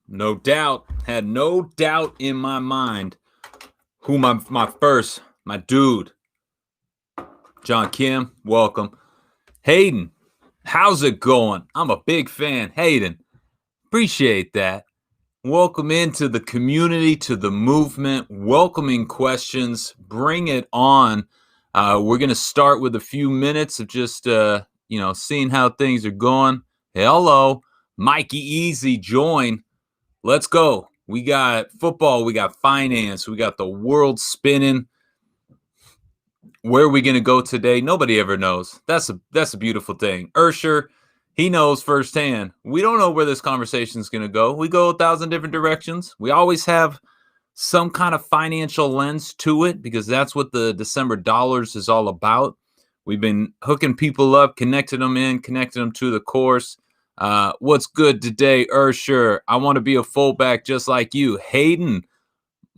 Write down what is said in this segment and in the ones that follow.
No doubt. Had no doubt in my mind who my dude, John Kim, welcome. Hayden, how's it going? I'm a big fan. Hayden, appreciate that. Welcome into the community, to the movement, welcoming questions. Bring it on. We're going to start with a few minutes of just, seeing how things are going. Hello, Mikey Easy, join. Let's go. We got football, we got finance, we got the world spinning. Where are we going to go today? Nobody ever knows. That's a beautiful thing. Ursher, he knows firsthand. We don't know where this conversation is going to go. We go 1,000 different directions. We always have some kind of financial lens to it because that's what the December dollars is all about. We've been hooking people up, connecting them to the course. What's good today, Ursher? I want to be a fullback just like you. Hayden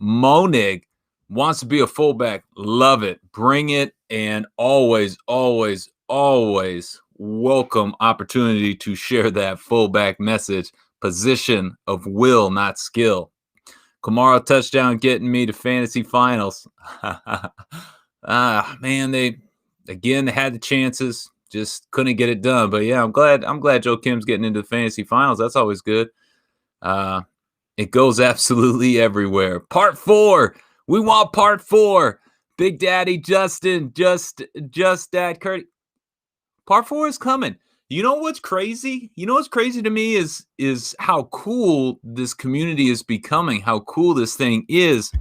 Monig wants to be a fullback. Love it. Bring it. And always, always, always welcome opportunity to share that fullback message. Position of will, not skill. Kamara touchdown getting me to fantasy finals. Man, they had the chances, just couldn't get it done. But yeah, I'm glad Joe Kim's getting into the fantasy finals. That's always good. It goes absolutely everywhere. Part 4. We want part 4. Big Daddy Justin, just Dad Curdy. Part 4 is coming. You know what's crazy? You know what's crazy to me is how cool this community is becoming, how cool this thing is.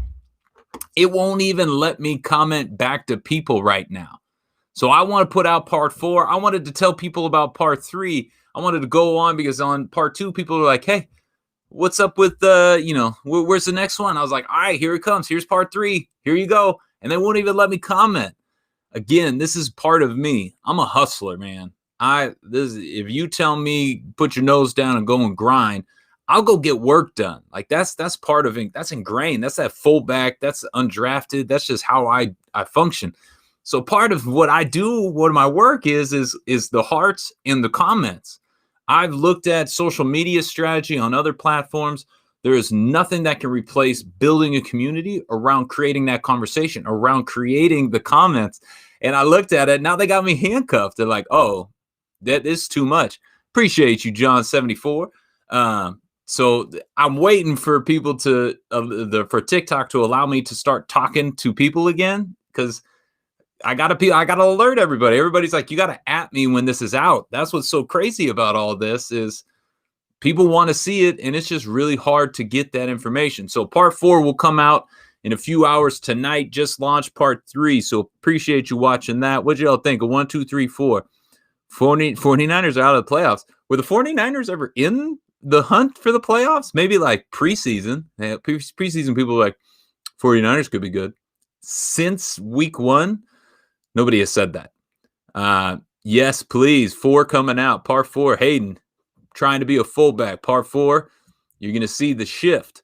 It won't even let me comment back to people right now. So I want to put out part 4. I wanted to tell people about part 3. I wanted to go on because on part 2, people are like, hey, what's up with where's the next one? I was like, all right, here it comes. Here's part 3. Here you go. And they won't even let me comment. Again, this is part of me. I'm a hustler, man. If you tell me put your nose down and go and grind, I'll go get work done. Like that's part of it. That's ingrained. That's that fullback. That's undrafted. That's just how I function. So part of what I do, what my work is the hearts and the comments. I've looked at social media strategy on other platforms. There is nothing that can replace building a community around creating that conversation, around creating the comments. And I looked at it. Now they got me handcuffed. They're like, oh, that is too much. Appreciate you, John74. So I'm waiting for people for TikTok to allow me to start talking to people again, because I gotta alert everybody. Everybody's like, you gotta at me when this is out. That's what's so crazy about all this is people want to see it, and it's just really hard to get that information. So part 4 will come out in a few hours tonight. Just launched part 3, so appreciate you watching that. What y'all think of 1, 2, 3, 4? 49ers are out of the playoffs. Were the 49ers ever in the hunt for the playoffs? Maybe like preseason. Preseason people were like, 49ers could be good. Since week 1, nobody has said that. Yes, please. 4 coming out. Part 4. Hayden, trying to be a fullback. Part 4, you're going to see the shift.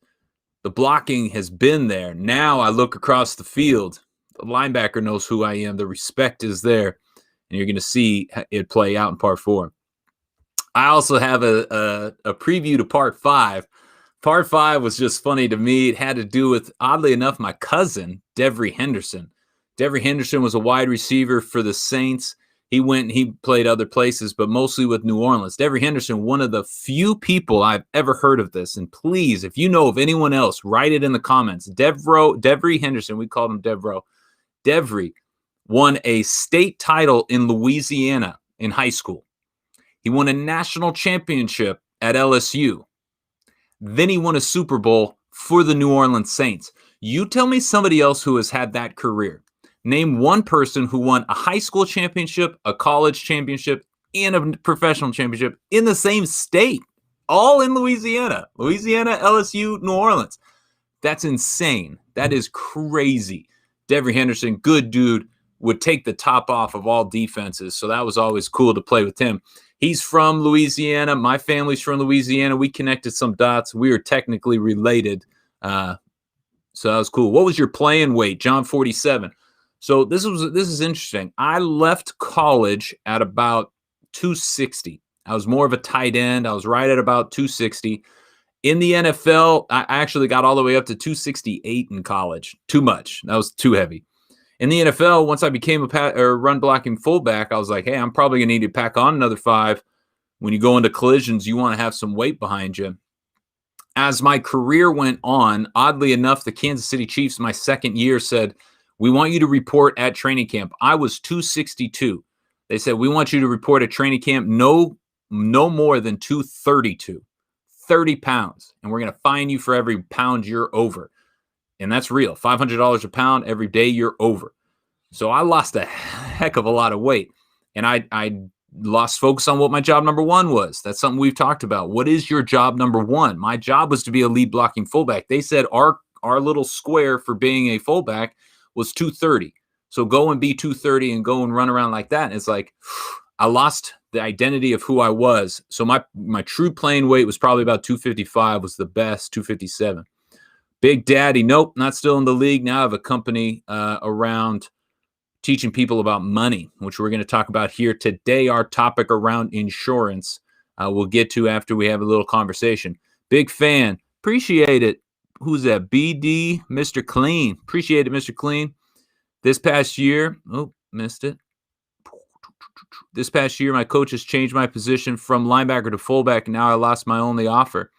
The blocking has been there. Now I look across the field. The linebacker knows who I am. The respect is there. And you're going to see it play out in part 4. I also have a preview to part 5. Part 5 was just funny to me. It had to do with, oddly enough, my cousin, Devery Henderson. Devery Henderson was a wide receiver for the Saints. He played other places, but mostly with New Orleans. Devery Henderson, one of the few people I've ever heard of this. And please, if you know of anyone else, write it in the comments. Devery Henderson, we called him Devro. Devery won a state title in Louisiana in high school. He won a national championship at LSU. Then he won a Super Bowl for the New Orleans Saints. You tell me somebody else who has had that career. Name one person who won a high school championship, a college championship, and a professional championship in the same state, all in Louisiana. Louisiana, LSU, New Orleans. That's insane. That is crazy. Devery Henderson, good dude, would take the top off of all defenses. So that was always cool to play with him. He's from Louisiana. My family's from Louisiana. We connected some dots. We are technically related. So that was cool. What was your playing weight? John 47. So this is interesting. I left college at about 260. I was more of a tight end. I was right at about 260. In the NFL, I actually got all the way up to 268 in college. Too much. That was too heavy. In the NFL, once I became a run blocking fullback, I was like, hey, I'm probably going to need to pack on another 5. When you go into collisions, you want to have some weight behind you. As my career went on, oddly enough, the Kansas City Chiefs, my second year, said, we want you to report at training camp. I was 262. They said, we want you to report at training camp no more than 232, 30 pounds. And we're going to fine you for every pound you're over. And that's real. $500 a pound every day you're over. So I lost a heck of a lot of weight. And I lost focus on what my job number 1 was. That's something we've talked about. What is your job number 1? My job was to be a lead blocking fullback. They said our little square for being a fullback was 230. So go and be 230 and go and run around like that. And it's like, I lost the identity of who I was. So my true playing weight was probably about 255, was the best, 257. Big Daddy, nope, not still in the league. Now I have a company around teaching people about money, which we're going to talk about here today. Our topic around insurance we'll get to after we have a little conversation. Big fan. Appreciate it. Who's that? BD, Mr. Clean. Appreciate it, Mr. Clean. This past year, missed it. This past year, my coach has changed my position from linebacker to fullback, and now I lost my only offer.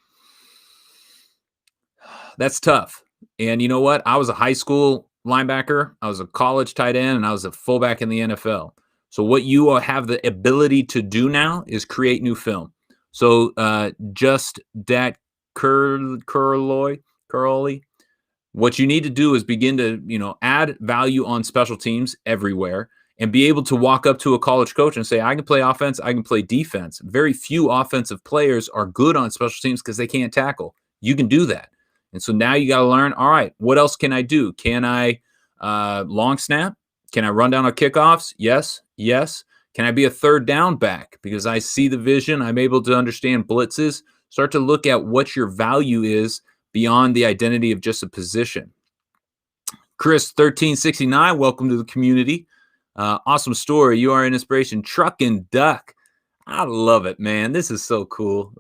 That's tough. And you know what? I was a high school linebacker, I was a college tight end, and I was a fullback in the NFL. So what you have the ability to do now is create new film. So just that Curly, what you need to do is begin to, add value on special teams everywhere and be able to walk up to a college coach and say, I can play offense, I can play defense. Very few offensive players are good on special teams because they can't tackle. You can do that. And so now you got to learn, all right, what else can I do? Can I long snap? Can I run down on kickoffs? Yes. Can I be a third down back? Because I see the vision. I'm able to understand blitzes. Start to look at what your value is beyond the identity of just a position. Chris, 1369, welcome to the community. Awesome story. You are an inspiration. Truck and Duck. I love it, man. This is so cool.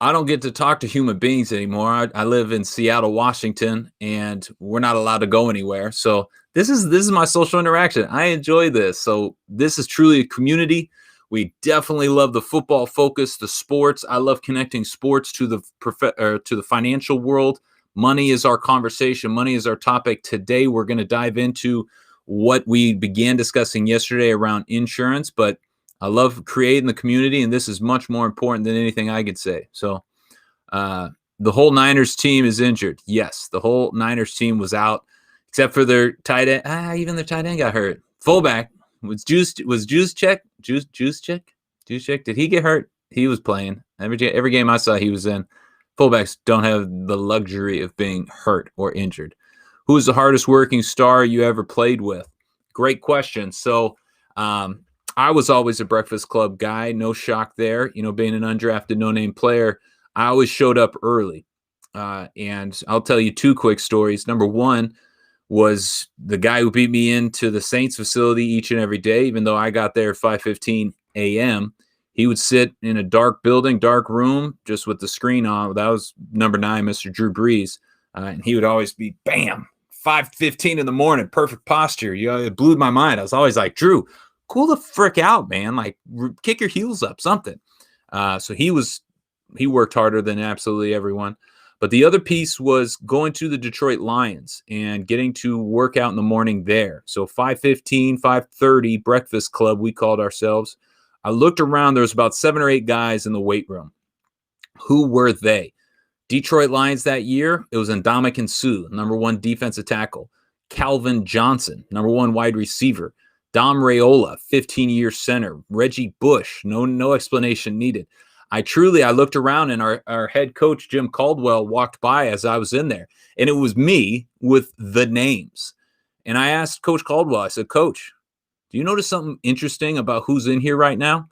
I don't get to talk to human beings anymore. I live in Seattle, Washington, and we're not allowed to go anywhere. So this is my social interaction. I enjoy this. So this is truly a community. We definitely love the football focus, the sports. I love connecting sports to the financial world. Money is our conversation. Money is our topic. Today, we're going to dive into what we began discussing yesterday around insurance, but I love creating the community, and this is much more important than anything I could say. So the whole Niners team is injured. Yes, the whole Niners team was out, except for their tight end. Even their tight end got hurt. Fullback was Juszczyk. Did he get hurt? He was playing. Every game I saw he was in. Fullbacks don't have the luxury of being hurt or injured. Who is the hardest working star you ever played with? Great question. So I was always a Breakfast Club guy. No shock there. Being an undrafted, no-name player, I always showed up early. And I'll tell you 2 quick stories. Number 1 was the guy who beat me into the Saints facility each and every day, even though I got there at 5:15 a.m. He would sit in a dark building, dark room, just with the screen on. That was number 9, Mr. Drew Brees. And he would always be, bam, 5:15 in the morning, perfect posture. It blew my mind. I was always like, Drew, cool the frick out, man. Like, kick your heels up, something. So he worked harder than absolutely everyone. But the other piece was going to the Detroit Lions and getting to work out in the morning there. So 5:15, 5:30, Breakfast Club, we called ourselves. I looked around. There was about 7 or 8 guys in the weight room. Who were they? Detroit Lions that year, it was Ndamukong Suh, number 1 defensive tackle. Calvin Johnson, number 1 wide receiver. Dom Raiola, 15-year center. Reggie Bush, no explanation needed. I looked around, and our head coach, Jim Caldwell, walked by as I was in there. And it was me with the names. And I asked Coach Caldwell, I said, Coach, do you notice something interesting about who's in here right now?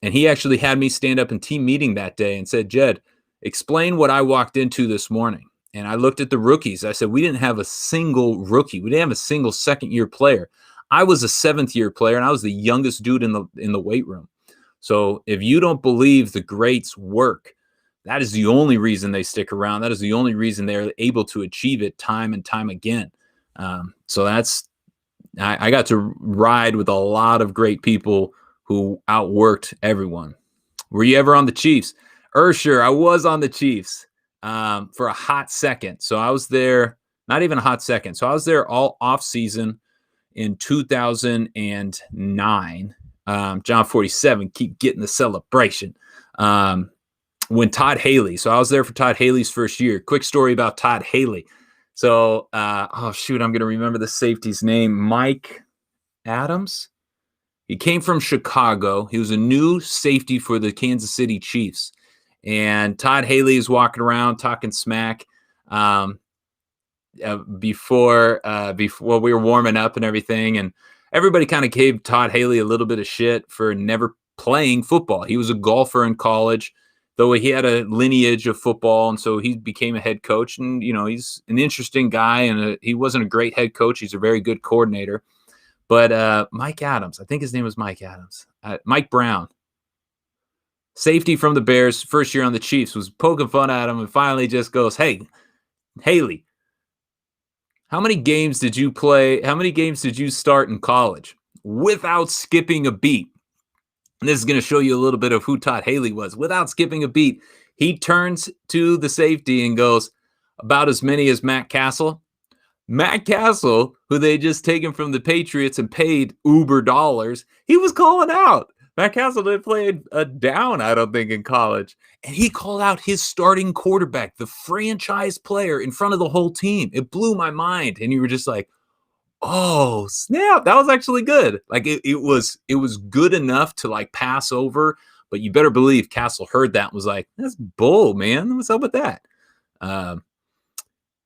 And he actually had me stand up in team meeting that day and said, Jed, explain what I walked into this morning. And I looked at the rookies. I said, we didn't have a single rookie. We didn't have a single second-year player. I was a 7th-year player, and I was the youngest dude in the weight room. So if you don't believe the greats work, that is the only reason they stick around. That is the only reason they're able to achieve it time and time again. So I got to ride with a lot of great people who outworked everyone. Were you ever on the Chiefs? Sure, I was on the Chiefs for a hot second. So I was there, not even a hot second. So I was there all off season in 2009. John 47, keep getting the celebration. When Todd Haley, so I was there for Todd Haley's first year. Quick story about Todd Haley. So, I'm going to remember the safety's name, Mike Adams. He came from Chicago. He was a new safety for the Kansas City Chiefs. And Todd Haley is walking around talking smack before we were warming up and everything. And everybody kind of gave Todd Haley a little bit of shit for never playing football. He was a golfer in college, though he had a lineage of football, and so he became a head coach. And, he's an interesting guy, and he wasn't a great head coach. He's a very good coordinator. But Mike Adams, I think his name was Mike Adams. Mike Brown, safety from the Bears, first year on the Chiefs, was poking fun at him and finally just goes, "Hey, Haley, how many games did you play? How many games did you start in college without skipping a beat?" And this is going to show you a little bit of who Todd Haley was. Without skipping a beat, he turns to the safety and goes, "About as many as Matt Castle." Matt Castle, who they just taken from the Patriots and paid uber dollars, he was calling out. Matt Castle didn't play a down, I don't think, in college. And he called out his starting quarterback, the franchise player, in front of the whole team. It blew my mind. And you were just like, oh, snap. That was actually good. Like it was good enough to like pass over, but you better believe Castle heard that and was like, "That's bull, man. What's up with that?"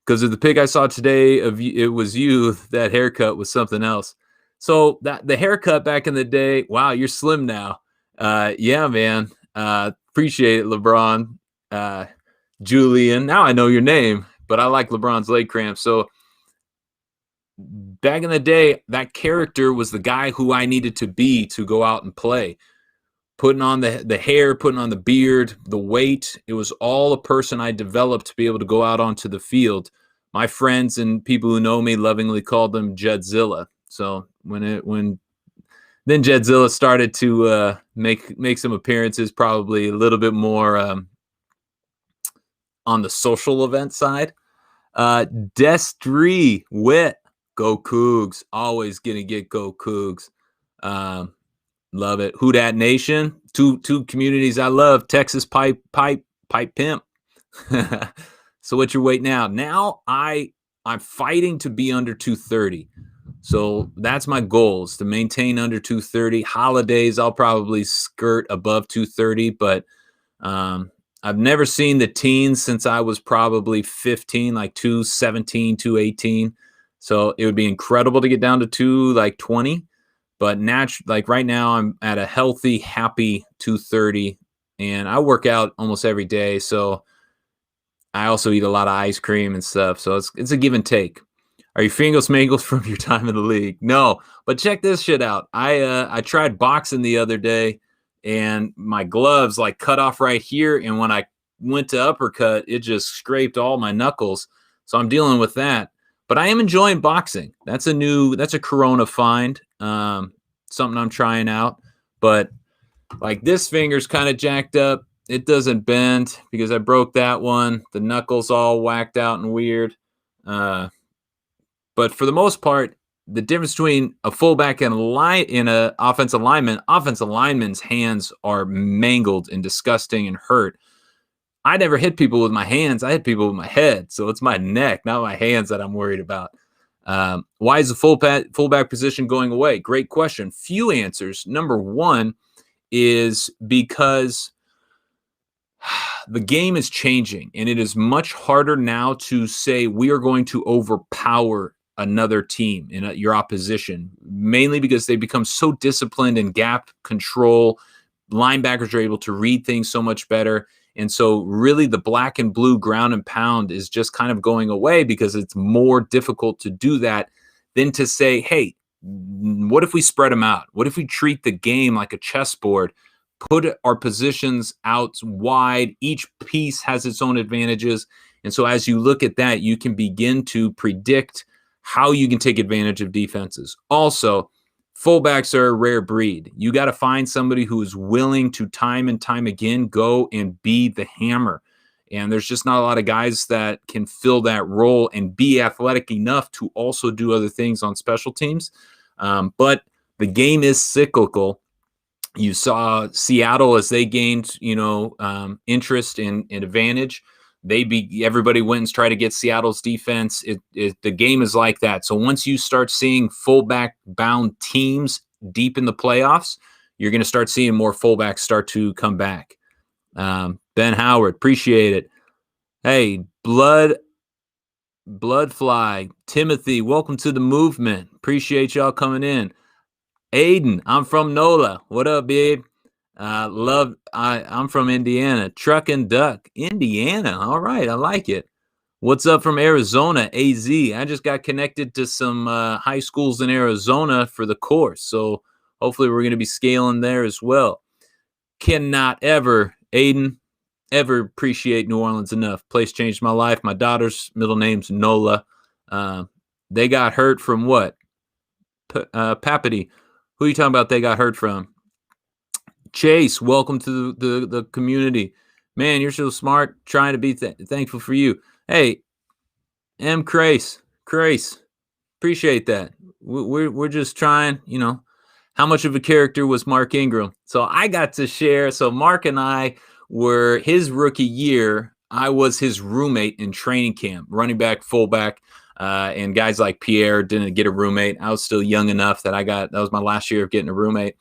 Because of the pic I saw today it was you, that haircut was something else. So that the haircut back in the day, wow, you're slim now. Yeah, man. Appreciate it, LeBron. Julian. Now I know your name, but I like LeBron's leg cramp. So back in the day, that character was the guy who I needed to be to go out and play. Putting on the hair, putting on the beard, the weight, it was all a person I developed to be able to go out onto the field. My friends and people who know me lovingly called them Jedzilla. So when then Jedzilla started to make some appearances, probably a little bit more on the social event side. Destry Wit, go Cougs. Always gonna get go Cougs. Love it. Who Dat Nation? Two communities I love. Texas Pipe Pimp. So what's your weight now? Now I'm fighting to be under 230. So that's my goal, is to maintain under 230. Holidays, I'll probably skirt above 230, but I've never seen the teens since I was probably 15, like 217, 218. So it would be incredible to get down to 220. But like right now, I'm at a healthy, happy 230, and I work out almost every day. So I also eat a lot of ice cream and stuff. So it's a give and take. Are you fingers mangles from your time in the league? No, but check this shit out. I tried boxing the other day, and my gloves like cut off right here, and when I went to uppercut, it just scraped all my knuckles. So I'm dealing with that. But I am enjoying boxing. That's a Corona find. Something I'm trying out. But like this finger's kind of jacked up. It doesn't bend because I broke that one. The knuckles all whacked out and weird. But for the most part, the difference between a fullback and an offensive lineman's hands are mangled and disgusting and hurt. I never hit people with my hands. I hit people with my head. So it's my neck, not my hands, that I'm worried about. Why is the fullback position going away? Great question. Few answers. Number one is because the game is changing, and it is much harder now to say we are going to overpower another team in your opposition, mainly because they become so disciplined in gap control. Linebackers are able to read things so much better. And so really the black and blue ground and pound is just kind of going away because it's more difficult to do that than to say, hey, what if we spread them out? What if we treat the game like a chessboard, put our positions out wide. Each piece has its own advantages. And so as you look at that, you can begin to predict how you can take advantage of defenses. Also, fullbacks are a rare breed. You got to find somebody who is willing to time and time again go and be the hammer. And there's just not a lot of guys that can fill that role and be athletic enough to also do other things on special teams. But the game is cyclical. You saw Seattle as they gained, interest and advantage. Everybody went and tried to get Seattle's defense. The game is like that. So once you start seeing fullback bound teams deep in the playoffs, you're going to start seeing more fullbacks start to come back. Ben Howard, appreciate it. Hey, Bloodfly, Timothy, welcome to the movement. Appreciate y'all coming in. Aiden, I'm from NOLA. What up, babe? I'm from Indiana. Truck and Duck, Indiana. All right, I like it. What's up from Arizona, AZ? I just got connected to some high schools in Arizona for the course, so hopefully we're going to be scaling there as well. Cannot ever, Aiden, ever appreciate New Orleans enough. Place changed my life. My daughter's middle name's Nola. They got hurt from what? Papity. Who are you talking about they got hurt from? Chase, welcome to the community. Man, you're so smart. Trying to be thankful for you. Hey, M. Crace, appreciate that. We're just trying, how much of a character was Mark Ingram? So I got to share. So Mark and I were his rookie year. I was his roommate in training camp, running back, fullback, and guys like Pierre didn't get a roommate. I was still young enough that that was my last year of getting a roommate.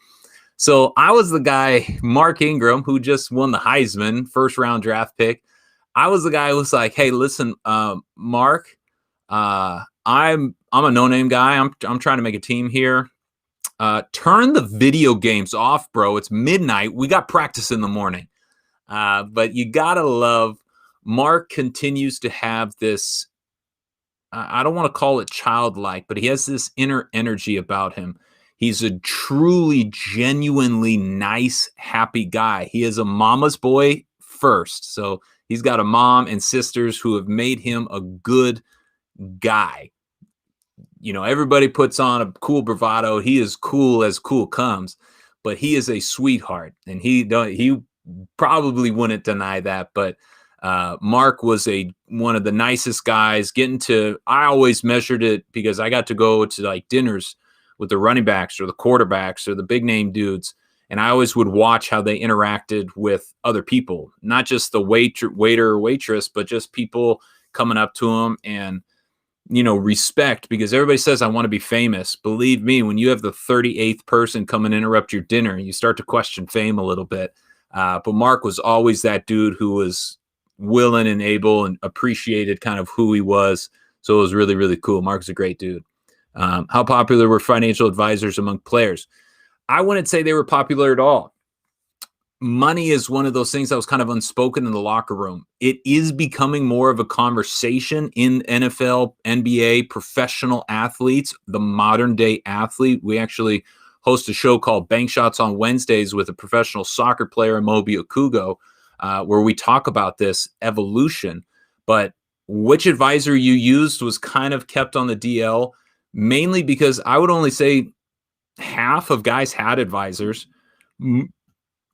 So I was the guy, Mark Ingram, who just won the Heisman, first round draft pick. I was the guy who was like, hey, listen, Mark, I'm a no-name guy. I'm trying to make a team here. Turn the video games off, bro. It's midnight. We got practice in the morning. But you got to love, Mark continues to have this, I don't want to call it childlike, but he has this inner energy about him. He's a truly, genuinely nice, happy guy. He is a mama's boy first. So he's got a mom and sisters who have made him a good guy. Everybody puts on a cool bravado. He is cool as cool comes, but he is a sweetheart, and he probably wouldn't deny that. But Mark was one of the nicest guys. I always measured it because I got to go to like dinners with the running backs or the quarterbacks or the big name dudes. And I always would watch how they interacted with other people, not just the waiter or waitress, but just people coming up to them and, respect, because everybody says, I want to be famous. Believe me, when you have the 38th person come and interrupt your dinner, you start to question fame a little bit. But Mark was always that dude who was willing and able and appreciated kind of who he was. So it was really, really cool. Mark's a great dude. How popular were financial advisors among players? I wouldn't say they were popular at all. Money is one of those things that was kind of unspoken in the locker room. It is becoming more of a conversation in NFL, NBA, professional athletes, the modern day athlete. We actually host a show called Bank Shots on Wednesdays with a professional soccer player, Amobi Okugo, where we talk about this evolution. But which advisor you used was kind of kept on the DL, mainly because I would only say half of guys had advisors.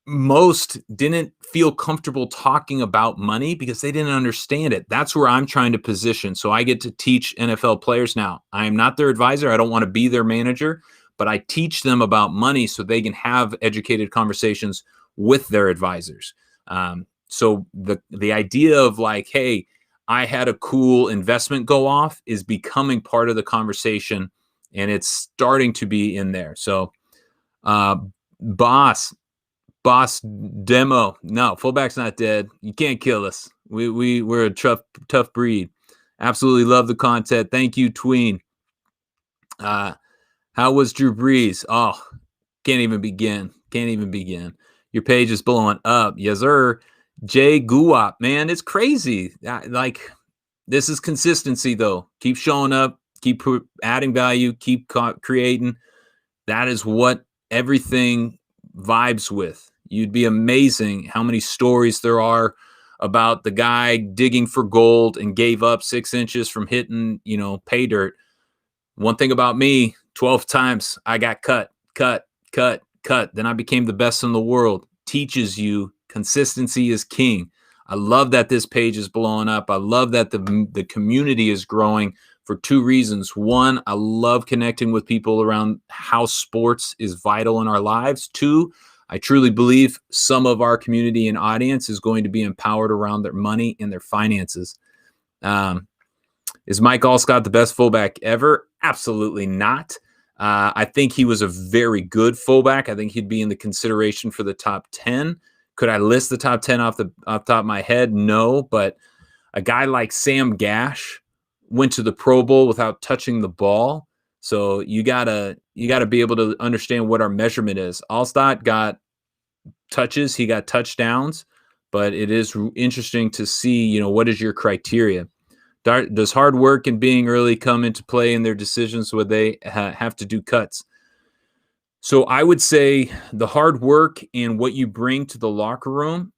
Most didn't feel comfortable talking about money because they didn't understand it. That's where I'm trying to position. So I get to teach NFL players now. I am not their advisor. I don't want to be their manager, but I teach them about money so they can have educated conversations with their advisors. So the idea of like, hey, I had a cool investment go off is becoming part of the conversation, and it's starting to be in there. So boss demo. No, fullback's not dead. You can't kill us. We're a tough breed. Absolutely love the content. Thank you, Tween. How was Drew Brees? Oh, can't even begin. Your page is blowing up. Yes, sir. Jay Guap, man, it's crazy. This is consistency, though. Keep showing up. Keep adding value. Keep creating. That is what everything vibes with. You'd be amazing how many stories there are about the guy digging for gold and gave up 6 inches from hitting, pay dirt. One thing about me, 12 times I got cut, cut, cut, cut. Then I became the best in the world. Teaches you consistency is king. I love that this page is blowing up. I love that the community is growing for 2 reasons. One, I love connecting with people around how sports is vital in our lives. 2, I truly believe some of our community and audience is going to be empowered around their money and their finances. Is Mike Allscott the best fullback ever? Absolutely not. I think he was a very good fullback. I think he'd be in the consideration for the top 10. Could I list the top 10 off the top of my head? No, but a guy like Sam Gash went to the Pro Bowl without touching the ball. So you gotta be able to understand what our measurement is. Allstott got touches, he got touchdowns, but it is interesting to see, what is your criteria? Does hard work and being early come into play in their decisions where they have to do cuts? So I would say the hard work and what you bring to the locker room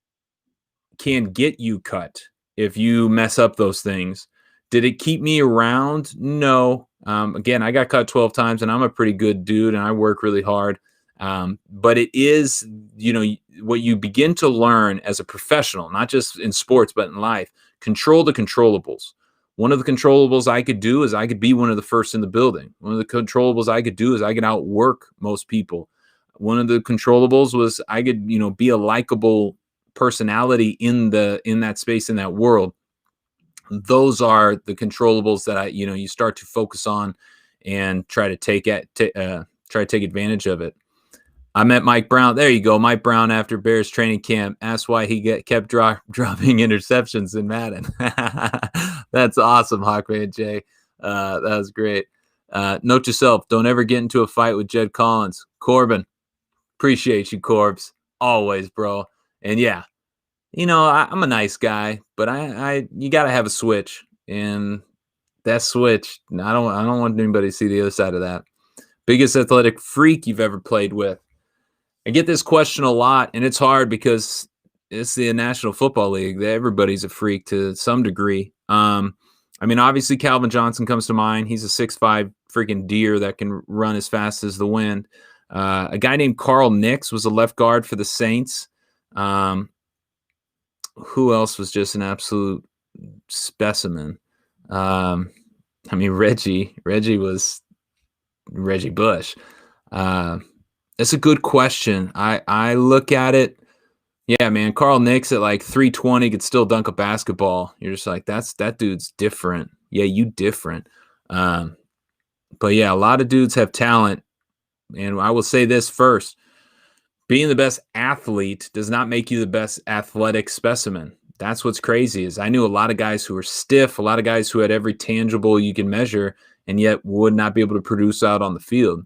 can get you cut if you mess up those things. Did it keep me around? No. Again, I got cut 12 times and I'm a pretty good dude and I work really hard. But it is, what you begin to learn as a professional, not just in sports, but in life, control the controllables. One of the controllables I could do is I could be one of the first in the building. One of the controllables I could do is I could outwork most people. One of the controllables was I could, be a likable personality in that space, in that world. Those are the controllables that you start to focus on and try to take advantage of it. I met Mike Brown. There you go. Mike Brown after Bears training camp asked why he kept dropping interceptions in Madden. That's awesome, Hawkman Jay. That was great. Note to self, don't ever get into a fight with Jed Collins. Corbin, appreciate you, Corbs. Always, bro. And yeah, I'm a nice guy, but you got to have a switch. And that switch, I don't want anybody to see the other side of that. Biggest athletic freak you've ever played with? I get this question a lot, and it's hard because it's the National Football League. Everybody's a freak to some degree. Obviously Calvin Johnson comes to mind. He's a 6'5" freaking deer that can run as fast as the wind. A guy named Carl Nix was a left guard for the Saints. Who else was just an absolute specimen? Reggie was Reggie Bush. That's a good question. I look at it. Yeah, man, Carl Nix at like 320 could still dunk a basketball. You're just like, that dude's different. Yeah, you different. But yeah, a lot of dudes have talent. And I will say this first. Being the best athlete does not make you the best athletic specimen. That's what's crazy is I knew a lot of guys who were stiff, a lot of guys who had every tangible you can measure, and yet would not be able to produce out on the field.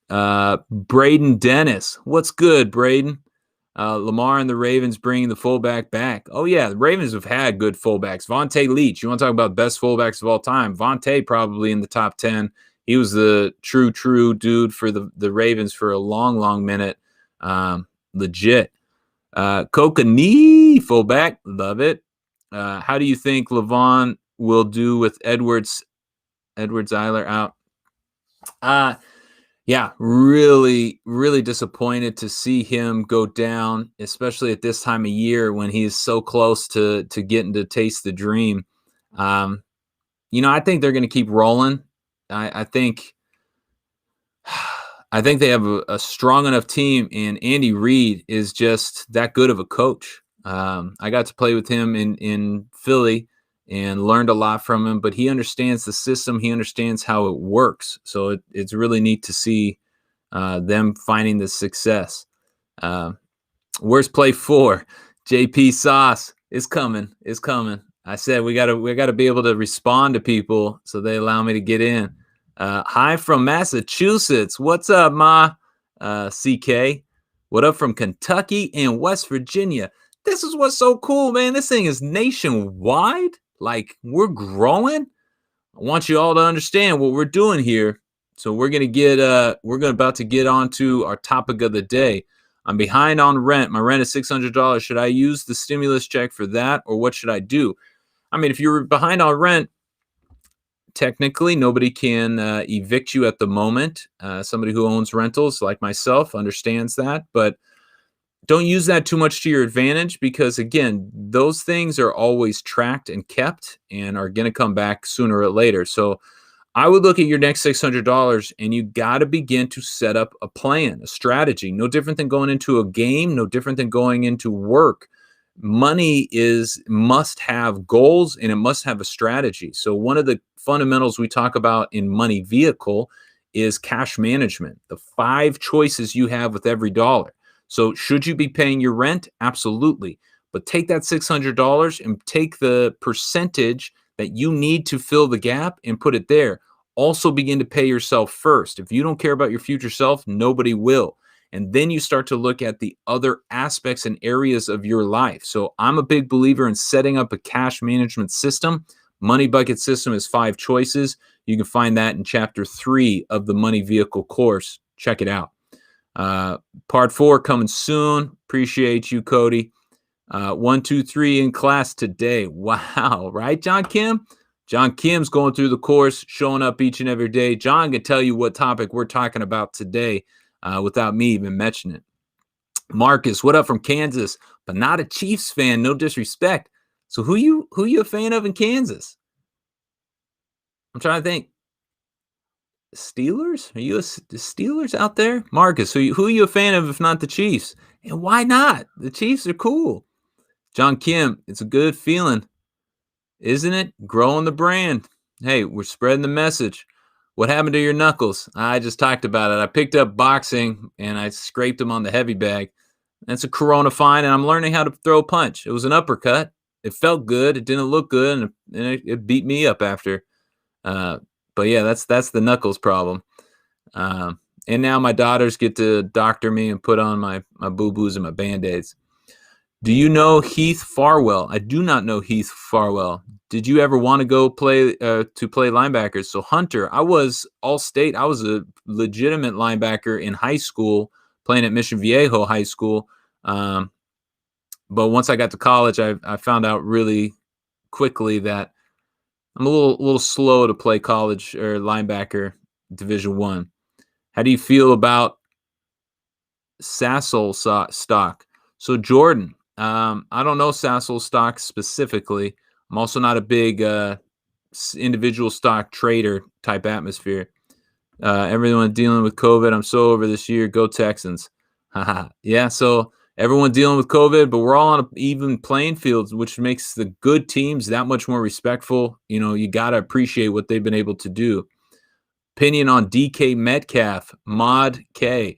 Braden Dennis. What's good, Braden? Lamar and the Ravens bringing the fullback back. Oh, yeah, the Ravens have had good fullbacks. Vontae Leach. You want to talk about best fullbacks of all time? Vontae probably in the top 10. He was the true dude for the Ravens for a long minute. Legit. Kokanee fullback. Love it. How do you think Levon will do with Edwards Eiler out? Yeah, really, really disappointed to see him go down, especially at this time of year when he's so close to getting to taste the dream. I think they're going to keep rolling. I think they have a strong enough team, and Andy Reid is just that good of a coach. I got to play with him in Philly and learned a lot from him, but he understands the system. He understands how it works. So it's really neat to see them finding the success. Where's play 4? JP Sauce is coming. I said we gotta be able to respond to people so they allow me to get in. Hi from Massachusetts. What's up, Ma? CK. What up from Kentucky and West Virginia? This is what's so cool, man. This thing is nationwide. Like, we're growing. I want you all to understand what we're doing here. So we're about to get on to our topic of the day. I'm behind on rent. My rent is $600. Should I use the stimulus check for that, or what should I do? I mean, if you're behind on rent, technically nobody can evict you at the moment. Somebody who owns rentals like myself understands that, but don't use that too much to your advantage, because again, those things are always tracked and kept and are going to come back sooner or later. So I would look at your next $600 and you got to begin to set up a plan, a strategy. No different than going into a game, no different than going into work. Money must have goals and it must have a strategy. So one of the fundamentals we talk about in Money Vehicle is cash management, the 5 choices you have with every dollar. So should you be paying your rent? Absolutely. But take that $600 and take the percentage that you need to fill the gap and put it there. Also begin to pay yourself first. If you don't care about your future self, nobody will. And then you start to look at the other aspects and areas of your life. So I'm a big believer in setting up a cash management system. Money bucket system is 5 choices. You can find that in chapter 3 of the Money Vehicle course. Check it out. Part 4 coming soon. Appreciate you, Cody. 1, 2, 3 in class today. Wow, right, John Kim? John Kim's going through the course, showing up each and every day. John can tell you what topic we're talking about today without me even mentioning it. Marcus, what up from Kansas? But not a Chiefs fan, no disrespect. So who you a fan of in Kansas? I'm trying to think. Steelers? Are you the Steelers out there? Marcus, who are you a fan of if not the Chiefs? And why not? The Chiefs are cool. John Kim, it's a good feeling, isn't it? Growing the brand. Hey, we're spreading the message. What happened to your knuckles? I just talked about it. I picked up boxing and I scraped them on the heavy bag. That's a Corona fine, and I'm learning how to throw a punch. It was an uppercut. It felt good. It didn't look good, and it beat me up after. But yeah, that's the knuckles problem. And now my daughters get to doctor me and put on my boo-boos and my Band-Aids. Do you know Heath Farwell? I do not know Heath Farwell. Did you ever want to go play linebackers? So Hunter, I was all-state. I was a legitimate linebacker in high school, playing at Mission Viejo High School. But once I got to college, I found out really quickly that I'm a little slow to play college or linebacker Division I. How do you feel about Sassel stock? So Jordan, I don't know Sassel stock specifically. I'm also not a big individual stock trader type atmosphere. Everyone dealing with COVID. I'm so over this year. Go Texans. Yeah, so everyone dealing with COVID, but we're all on an even playing field, which makes the good teams that much more respectful. You know, you got to appreciate what they've been able to do. Opinion on DK Metcalf, Mod K.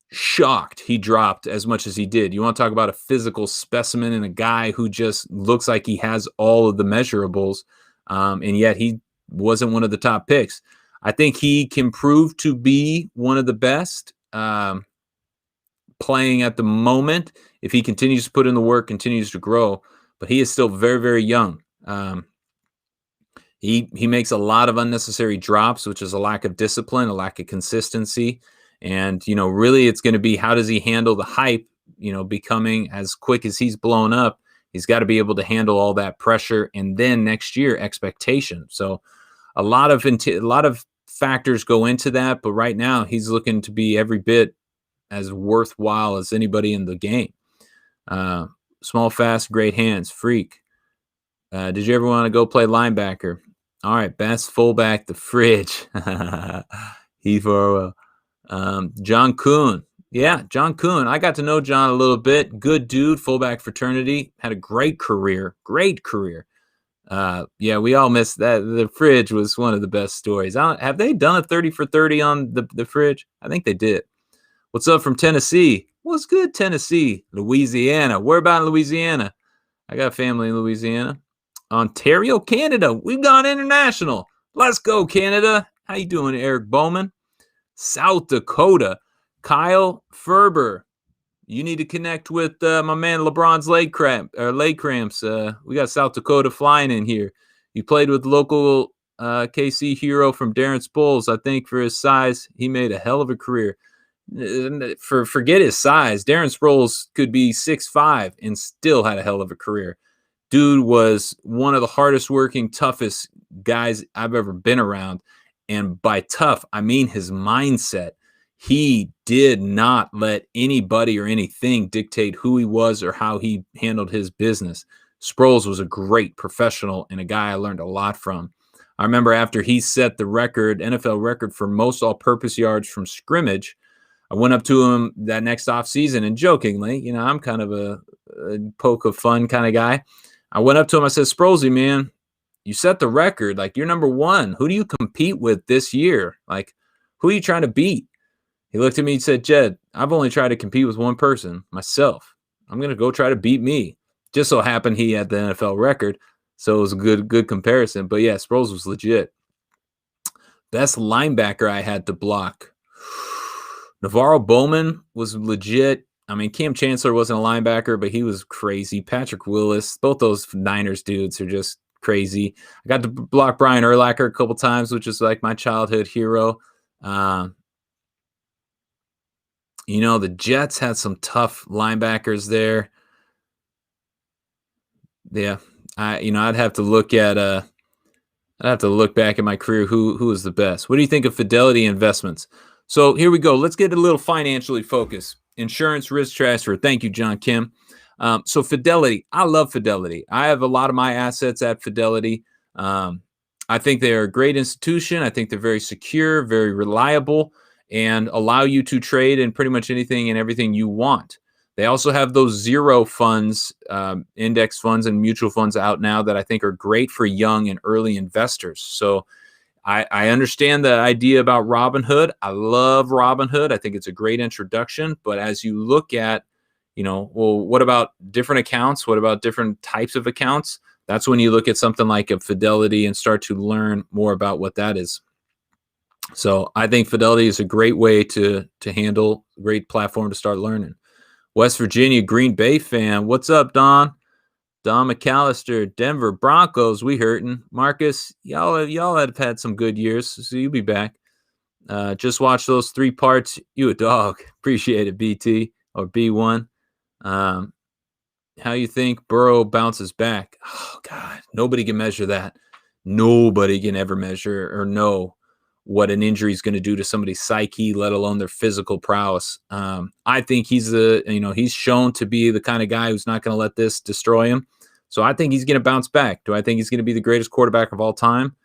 Shocked he dropped as much as he did. You want to talk about a physical specimen and a guy who just looks like he has all of the measurables, and yet he wasn't one of the top picks. I think he can prove to be one of the best playing at the moment if he continues to put in the work, continues to grow. But he is still very, very young. He makes a lot of unnecessary drops, which is a lack of discipline, a lack of consistency. And, you know, really it's going to be how does he handle the hype, you know, becoming as quick as he's blown up. He's got to be able to handle all that pressure. And then next year, expectation. So a lot of factors go into that. But right now, he's looking to be every bit as worthwhile as anybody in the game. Small, fast, great hands, freak. Did you ever want to go play linebacker? All right, best fullback, the fridge. Heath Farwell. John Kuhn. Yeah, John Kuhn. I got to know John a little bit. Good dude, fullback fraternity. Had a great career. Yeah, we all missed that. The fridge was one of the best stories. Have they done a 30 for 30 on the fridge? I think they did. What's up from Tennessee? What's good, Tennessee? Louisiana. Where about in Louisiana? I got family in Louisiana. Ontario, Canada. We've gone international. Let's go, Canada. How you doing, Eric Bowman? South Dakota, Kyle Ferber. You need to connect with my man LeBron's leg cramps. We got South Dakota flying in here. He played with local KC hero from Darren Sproles. I think for his size, he made a hell of a career. Forget his size. Darren Sproles could be 6'5" and still had a hell of a career. Dude was one of the hardest working, toughest guys I've ever been around. And by tough, I mean his mindset. He did not let anybody or anything dictate who he was or how he handled his business. Sproles was a great professional and a guy I learned a lot from. I remember after he set the record, NFL record for most all-purpose yards from scrimmage, I went up to him that next offseason and jokingly, I'm kind of a poke of fun kind of guy. I went up to him. I said, Sprolesy, man, you set the record. Like, you're number one. Who do you compete with this year? Like, who are you trying to beat? He looked at me and said, Jed, I've only tried to compete with one person, myself. I'm going to go try to beat me. Just so happened he had the NFL record, so it was a good comparison. But, yeah, Sproles was legit. Best linebacker I had to block. Navarro Bowman was legit. I mean, Cam Chancellor wasn't a linebacker, but he was crazy. Patrick Willis, both those Niners dudes are just crazy. I got to block Brian Urlacher a couple times, which is like my childhood hero. The Jets had some tough linebackers there. Yeah, I'd have to look back at my career. Who was the best? What do you think of Fidelity Investments? So here we go. Let's get a little financially focused. Insurance risk transfer. Thank you, John Kim. So Fidelity, I love Fidelity. I have a lot of my assets at Fidelity. I think they are a great institution. I think they're very secure, very reliable, and allow you to trade in pretty much anything and everything you want. They also have those zero funds, index funds and mutual funds out now that I think are great for young and early investors. So I understand the idea about Robinhood. I love Robinhood. I think it's a great introduction. But as you look at, what about different accounts? What about different types of accounts? That's when you look at something like a Fidelity and start to learn more about what that is. So I think Fidelity is a great way to handle, great platform to start learning. West Virginia Green Bay fan. What's up, Don? Don McAllister, Denver Broncos, we hurting. Marcus, y'all have had some good years, so you'll be back. Just watch those 3 parts. You a dog. Appreciate it, BT or B1. How you think Burrow bounces back? Oh, God, nobody can measure that. Nobody can ever measure or know what an injury is going to do to somebody's psyche, let alone their physical prowess. I think he's he's shown to be the kind of guy who's not going to let this destroy him. So I think he's going to bounce back. Do I think he's going to be the greatest quarterback of all time?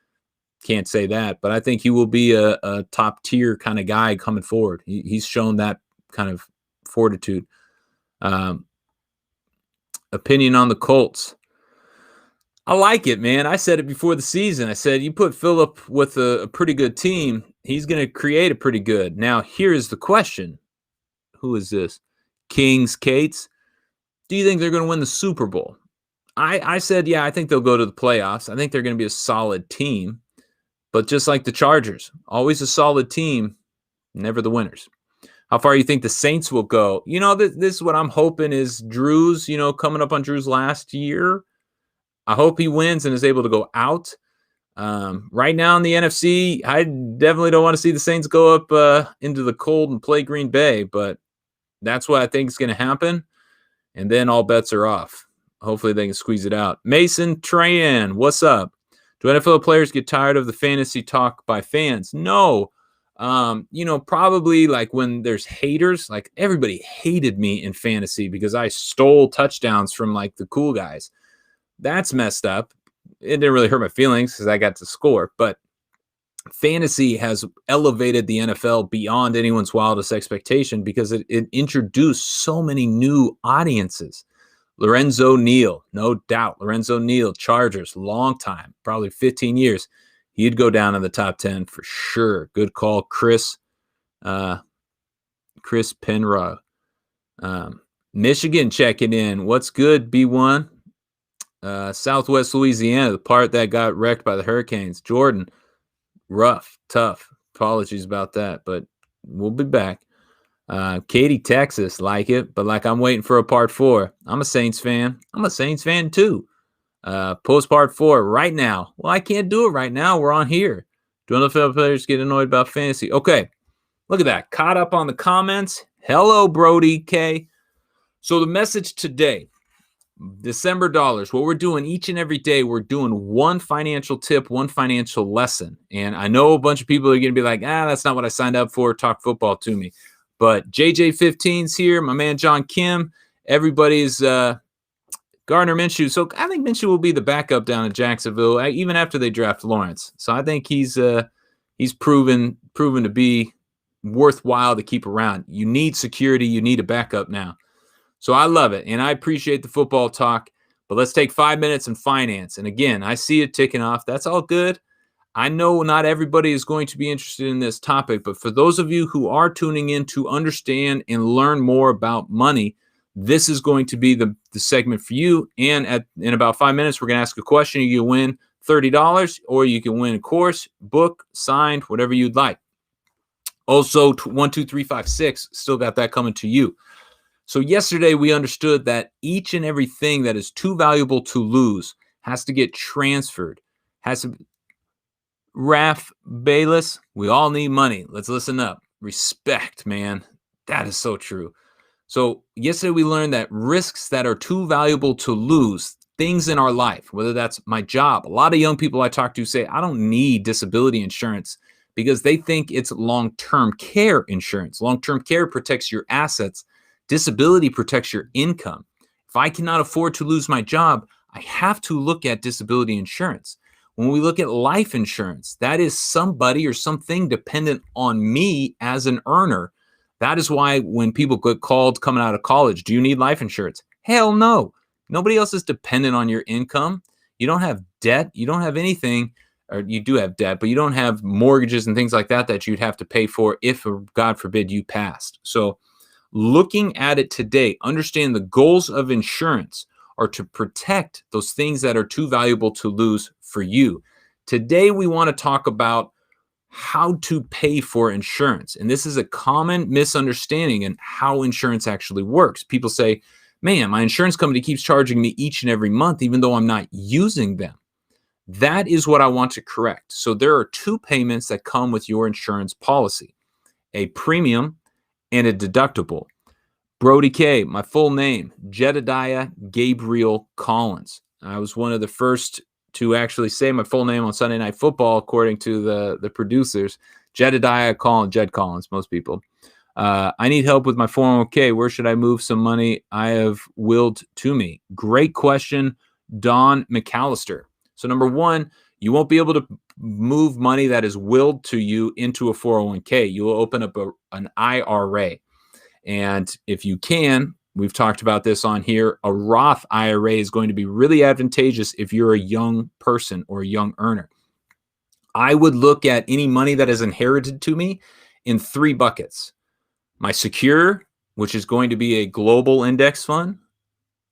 Can't say that, but I think he will be a top tier kind of guy coming forward. He's shown that kind of fortitude. Opinion on the Colts. I like it, man. I said it before the season. I said, you put Phillip with a pretty good team, he's going to create a pretty good. Now, here's the question. Who is this? Kings Cates. Do you think they're going to win the Super Bowl? I said, yeah, I think they'll go to the playoffs. I think they're going to be a solid team. But just like the Chargers, always a solid team, never the winners. How far you think the Saints will go? This is what I'm hoping is Drew's, coming up on Drew's last year. I hope he wins and is able to go out. Right now in the NFC, I definitely don't want to see the Saints go up into the cold and play Green Bay, but that's what I think is going to happen. And then all bets are off. Hopefully they can squeeze it out. Mason Trayan, what's up? Do NFL players get tired of the fantasy talk by fans? No. Probably like when there's haters, like everybody hated me in fantasy because I stole touchdowns from like the cool guys. That's messed up. It didn't really hurt my feelings because I got to score, but fantasy has elevated the NFL beyond anyone's wildest expectation because it introduced so many new audiences. Lorenzo Neal, no doubt. Lorenzo Neal, Chargers, long time, probably 15 years. He'd go down in the top 10 for sure. Good call, Chris Penrod. Michigan checking in. What's good, B1? Southwest Louisiana, the part that got wrecked by the hurricanes. Jordan, rough, tough. Apologies about that, but we'll be back. Katy, Texas, like it, but like I'm waiting for a part 4. I'm a Saints fan. I'm a Saints fan too. Post part 4 right now. Well, I can't do it right now. We're on here. Do NFL players get annoyed about fantasy? Okay, Look at that. Caught up on the comments. Hello, Brody K. So the message today, December dollars, what we're doing each and every day, we're doing one financial tip, one financial lesson. And I know a bunch of people are going to be like, that's not what I signed up for. Talk football to me. But JJ15's here, my man John Kim. Everybody's Gardner Minshew. So I think Minshew will be the backup down in Jacksonville, even after they draft Lawrence. So I think he's proven to be worthwhile to keep around. You need security. You need a backup now. So I love it, and I appreciate the football talk, but let's take 5 minutes in finance. And again, I see it ticking off. That's all good. I know not everybody is going to be interested in this topic, but for those of you who are tuning in to understand and learn more about money, this is going to be the segment for you. And in about 5 minutes, we're going to ask a question. You can win $30, or you can win a course, book, signed, whatever you'd like. Also, 12356, still got that coming to you. So yesterday we understood that each and everything that is too valuable to lose has to get transferred. Raf Bayless, we all need money. Let's listen up. Respect, man. That is so true. So yesterday we learned that risks that are too valuable to lose, things in our life, whether that's my job. A lot of young people I talk to say, I don't need disability insurance because they think it's long-term care insurance. Long-term care protects your assets. Disability protects your income. If I cannot afford to lose my job, I have to look at disability insurance. When we look at life insurance, that is somebody or something dependent on me as an earner. That is why when people get called coming out of college, do you need life insurance? Hell no. Nobody else is dependent on your income. You don't have debt. You don't have anything, or you do have debt, but you don't have mortgages and things like that you'd have to pay for if, God forbid, you passed. So looking at it today, understand the goals of insurance are to protect those things that are too valuable to lose for you. Today, we want to talk about how to pay for insurance. And this is a common misunderstanding in how insurance actually works. People say, man, my insurance company keeps charging me each and every month, even though I'm not using them. That is what I want to correct. So there are two payments that come with your insurance policy, a premium and a deductible. Brody K, my full name, Jedediah Gabriel Collins. I was one of the first to actually say my full name on Sunday Night Football, according to the producers. Jedediah Collins, Jed Collins, most people. I need help with my 401k. Where should I move some money I have willed to me? Great question, Don McAllister. So number one, you won't be able to move money that is willed to you into a 401k. You will open up an IRA. And if you can, we've talked about this on here, a Roth IRA is going to be really advantageous if you're a young person or a young earner. I would look at any money that is inherited to me in three buckets. My secure, which is going to be a global index fund.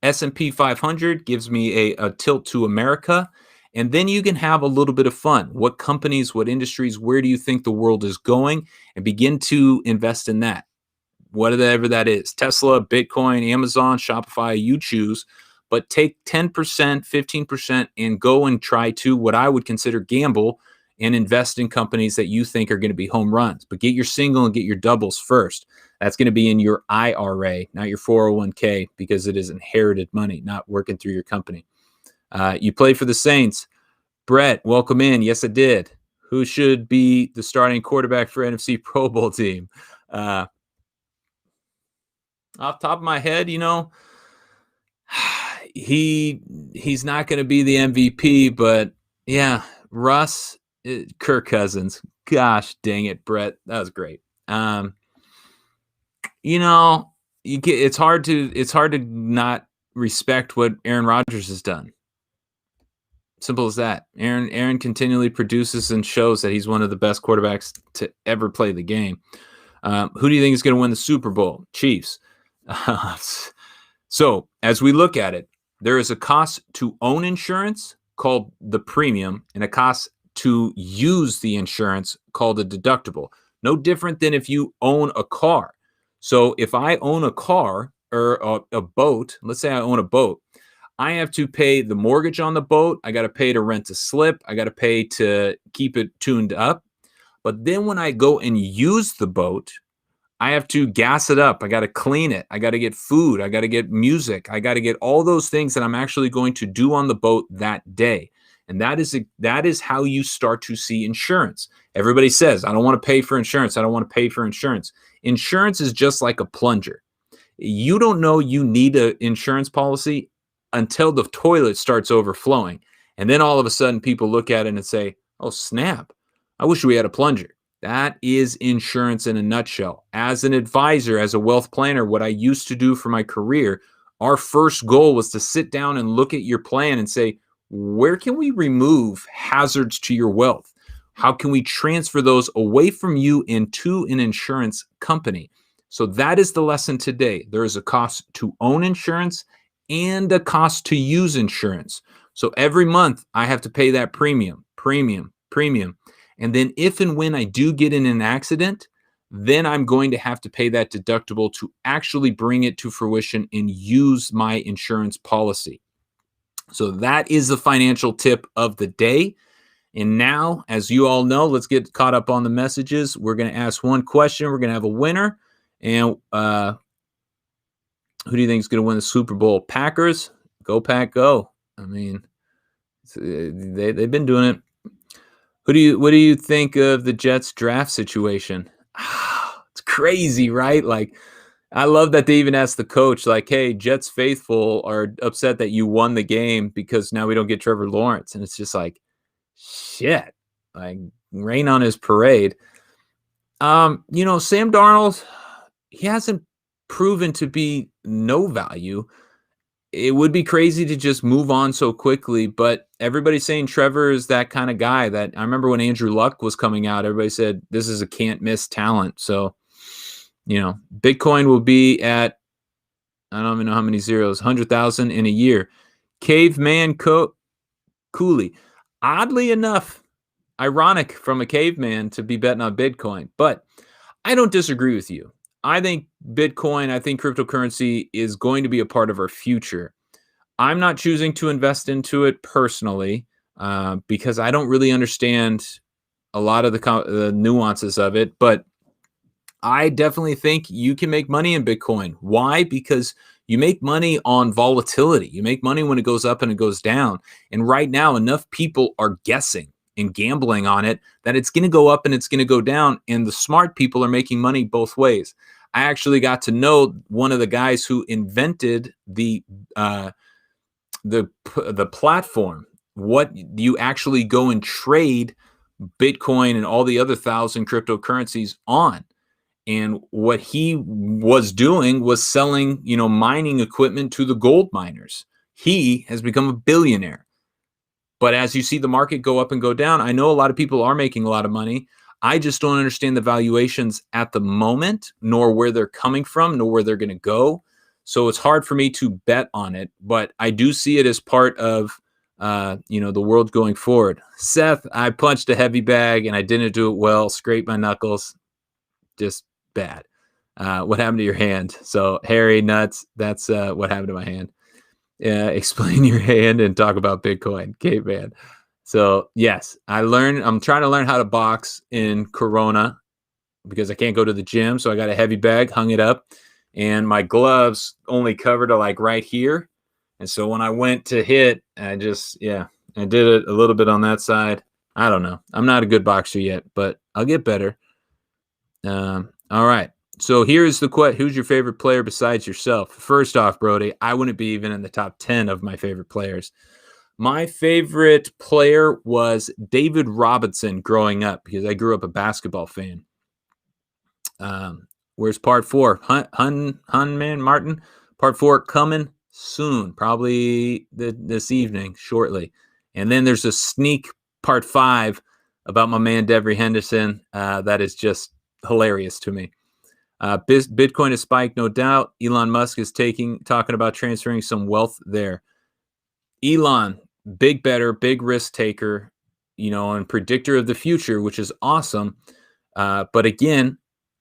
S&P 500 gives me a tilt to America. And then you can have a little bit of fun. What companies, what industries, where do you think the world is going? And begin to invest in that. Whatever that is, Tesla, Bitcoin, Amazon, Shopify, you choose, but take 10%, 15% and go and try to what I would consider gamble and invest in companies that you think are going to be home runs. But get your single and get your doubles first. That's going to be in your IRA, not your 401k, because it is inherited money, not working through your company. You played for the Saints. Brett, welcome in. Yes, I did. Who should be the starting quarterback for NFC Pro Bowl team? Off the top of my head, he's not going to be the MVP, but yeah, Russ, Kirk Cousins. Gosh, dang it, Brett, that was great. It's hard to not respect what Aaron Rodgers has done. Simple as that. Aaron continually produces and shows that he's one of the best quarterbacks to ever play the game. Who do you think is going to win the Super Bowl? Chiefs. So as we look at it, there is a cost to own insurance called the premium and a cost to use the insurance called a deductible. No different than if you own a car. So if I own a car or a boat, let's say I own a boat, I have to pay the mortgage on the boat. I got to pay to rent a slip. I got to pay to keep it tuned up. But then when I go and use the boat, I have to gas it up. I got to clean it. I got to get food. I got to get music. I got to get all those things that I'm actually going to do on the boat that day. And that is how you start to see insurance. Everybody says, I don't want to pay for insurance. I don't want to pay for insurance. Insurance is just like a plunger. You don't know you need an insurance policy until the toilet starts overflowing. And then all of a sudden people look at it and say, oh, snap. I wish we had a plunger. That is insurance in a nutshell. As an advisor, as a wealth planner, what I used to do for my career, our first goal was to sit down and look at your plan and say, where can we remove hazards to your wealth? How can we transfer those away from you into an insurance company? So that is the lesson today. There is a cost to own insurance and a cost to use insurance. So every month I have to pay that premium. And then if and when I do get in an accident, then I'm going to have to pay that deductible to actually bring it to fruition and use my insurance policy. So that is the financial tip of the day. And now, as you all know, let's get caught up on the messages. We're going to ask one question. We're going to have a winner. And who do you think is going to win the Super Bowl? Packers? Go Pack, go. I mean, they've been doing it. What do you think of the Jets draft situation? It's crazy, right? Like, I love that they even asked the coach, like, hey, Jets faithful are upset that you won the game because now we don't get Trevor Lawrence. And it's just like, shit, like, rain on his parade. Sam Darnold, he hasn't proven to be no value. It would be crazy to just move on so quickly, but everybody's saying Trevor is that kind of guy. That I remember when Andrew Luck was coming out, everybody said this is a can't miss talent. So, Bitcoin will be at, I don't even know how many zeros, 100,000 in a year. Caveman Cooley. Oddly enough, ironic from a caveman to be betting on Bitcoin, but I don't disagree with you. I think Bitcoin, I think cryptocurrency is going to be a part of our future. I'm not choosing to invest into it personally because I don't really understand a lot of the nuances of it, but I definitely think you can make money in Bitcoin. Why? Because you make money on volatility. You make money when it goes up and it goes down. And right now, enough people are guessing and gambling on it that it's going to go up and it's going to go down. And the smart people are making money both ways. I actually got to know one of the guys who invented the platform. What you actually go and trade Bitcoin and all the other 1,000 cryptocurrencies on. And what he was doing was selling, mining equipment to the gold miners. He has become a billionaire. But as you see the market go up and go down, I know a lot of people are making a lot of money. I just don't understand the valuations at the moment, nor where they're coming from, nor where they're going to go. So it's hard for me to bet on it, but I do see it as part of, the world going forward. Seth, I punched a heavy bag and I didn't do it well. Scraped my knuckles. Just bad. What happened to your hand? So hairy nuts. That's what happened to my hand. Explain your hand and talk about Bitcoin, caveman. So yes, I'm trying to learn how to box in Corona because I can't go to the gym. So I got a heavy bag, hung it up, and my gloves only covered to like right here. And so when I went to hit, I did it a little bit on that side. I don't know. I'm not a good boxer yet, but I'll get better. All right. So here's the question. Who's your favorite player besides yourself? First off, Brody, I wouldn't be even in the top 10 of my favorite players. My favorite player was David Robinson growing up because I grew up a basketball fan. Where's part 4? Hunman Martin? Part 4 coming soon, probably this evening, shortly. And then there's a sneak part 5 about my man Devery Henderson that is just hilarious to me. Bitcoin has spiked, no doubt. Elon Musk is talking about transferring some wealth there. Elon, big better, big risk taker, and predictor of the future, which is awesome. But again,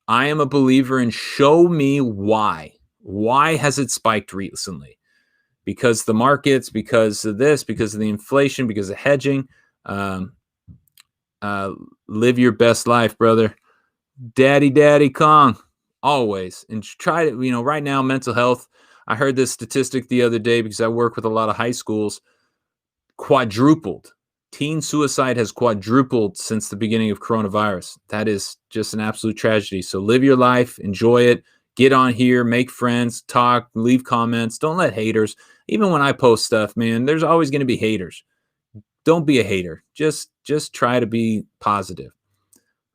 I am a believer in show me why. Why has it spiked recently? Because the markets, because of this, because of the inflation, because of hedging. Live your best life, brother. Daddy Kong, always. And try to, right now, mental health. I heard this statistic the other day because I work with a lot of high schools. Quadrupled. Teen suicide has quadrupled since the beginning of coronavirus. That is just an absolute tragedy. So live your life, enjoy it, get on here, make friends, talk, leave comments. Don't let haters. Even when I post stuff, man, there's always going to be haters. Don't be a hater. Just try to be positive.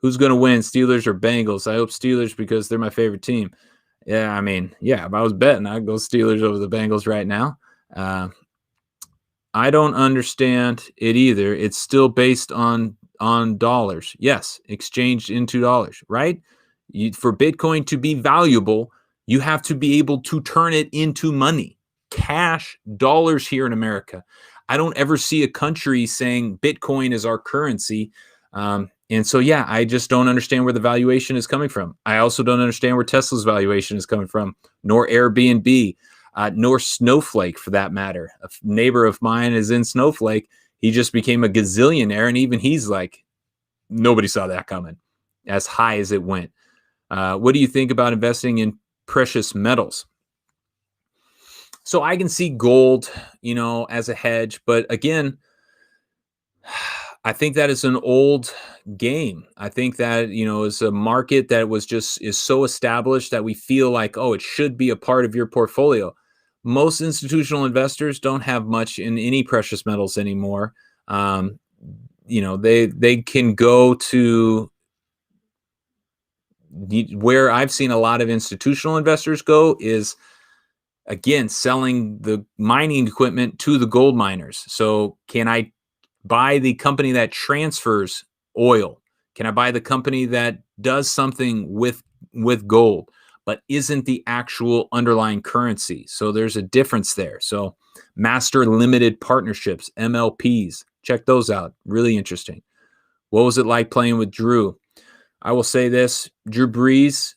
Who's going to win, Steelers or Bengals? I hope Steelers because they're my favorite team. Yeah, if I was betting, I'd go Steelers over the Bengals right now. I don't understand it either. It's still based on dollars. Yes, exchanged into dollars, right? For Bitcoin to be valuable, you have to be able to turn it into money, cash, dollars here in America. I don't ever see a country saying Bitcoin is our currency. And so, yeah, I just don't understand where the valuation is coming from. I also don't understand where Tesla's valuation is coming from, nor Airbnb. Nor Snowflake, for that matter. A neighbor of mine is in Snowflake. He just became a gazillionaire, and even he's like, nobody saw that coming, as high as it went. What do you think about investing in precious metals? So I can see gold, as a hedge, but again, I think that is an old game. I think that, is a market that is so established that we feel like, oh, it should be a part of your portfolio. Most institutional investors don't have much in any precious metals anymore. They can go to where I've seen a lot of institutional investors go is, again, selling the mining equipment to the gold miners. So can I buy the company that transfers oil? Can I buy the company that does something with gold, but isn't the actual underlying currency? So there's a difference there. So master limited partnerships, MLPs, check those out. Really interesting. What was it like playing with Drew? I will say this, Drew Brees,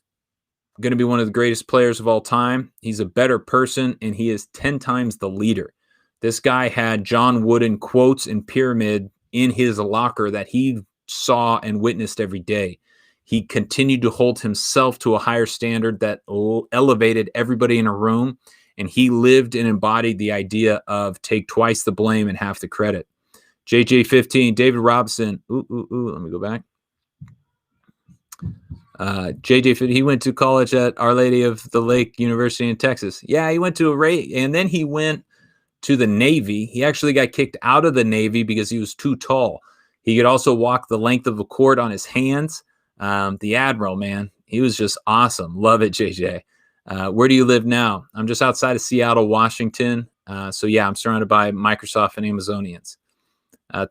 going to be one of the greatest players of all time. He's a better person, and he is 10 times the leader. This guy had John Wooden quotes and pyramid in his locker that he saw and witnessed every day. He continued to hold himself to a higher standard that elevated everybody in a room, and he lived and embodied the idea of take twice the blame and half the credit. JJ15, David Robson. Let me go back. JJ, he went to college at Our Lady of the Lake University in Texas. Yeah, he went to and then he went to the Navy. He actually got kicked out of the Navy because he was too tall. He could also walk the length of a court on his hands. The Admiral, man, he was just awesome. Love it, JJ. Where do you live now? I'm just outside of Seattle, Washington. So yeah, I'm surrounded by Microsoft and Amazonians.